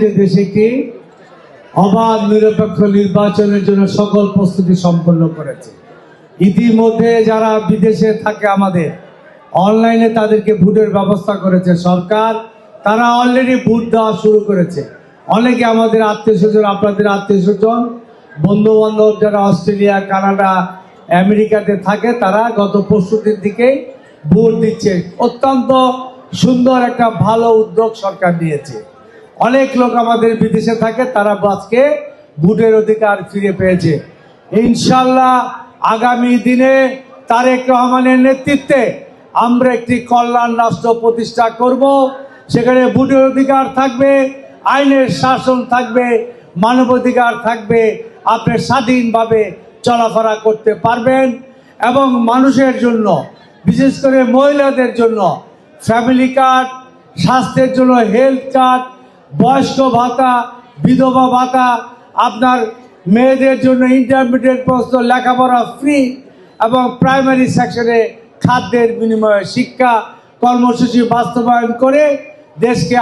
যে দেশে একটি অবাধ নিরপেক্ষ নির্বাচনের জন্য সকল প্রস্তুতি সম্পন্ন করেছে। ইতিমধ্যে যারা বিদেশে থাকে আমাদের অনলাইনে তাদেরকে ভোটের ব্যবস্থা করেছে সরকার। তারা অলরেডি ভোট দেওয়া শুরু করেছে। অনেকে আমাদের আত্মীয় স্বজন, আপনাদের আত্মীয় স্বজন, বন্ধু বান্ধব যারা অস্ট্রেলিয়া, কানাডা, আমেরিকাতে থাকে তারা গত পরশুদিন দিকেই ভোট দিচ্ছে। অত্যন্ত সুন্দর একটা ভালো উদ্যোগ সরকার নিয়েছে। অনেক লোক আমাদের বিদেশে থাকে, তারা আজকে ভোটের অধিকার ফিরে পেয়েছে। ইনশাল্লাহ আগামী দিনে তারেক রহমানের নেতৃত্বে আমরা একটি কল্যাণ রাষ্ট্র প্রতিষ্ঠা করব। সেখানে ভোটের অধিকার থাকবে, আইনের শাসন থাকবে, মানবাধিকার থাকবে, আপনি স্বাধীনভাবে চলাফেরা করতে পারবেন এবং মানুষের জন্য, বিশেষ করে মহিলাদের জন্য ফ্যামিলি কার্ড, স্বাস্থ্যের জন্য হেলথ কার্ড, বয়স্ক ভাতা, বিধবা ভাতা, আপনার মেয়েদের জন্য ইন্টারমিডিয়েট পর্যন্ত লেখাপড়া ফ্রি এবং প্রাইমারি সেকশনে খাদ্যের বিনিময়ে শিক্ষা কর্মসূচি বাস্তবায়ন করে দেশকে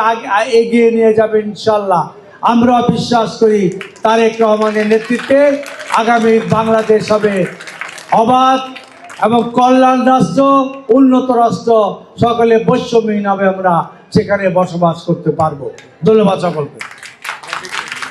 এগিয়ে নিয়ে যাবে ইনশাল্লাহ। আমরা বিশ্বাস করি তারেক রহমানের নেতৃত্বে আগামী বাংলাদেশ হবে অবাধ এবং কল্যাণ রাষ্ট্র, উন্নত রাষ্ট্র, সকলে বৈষম্যহীন হবে, আমরা সেখানে বসবাস করতে পারবো। ধন্যবাদ সকলকে।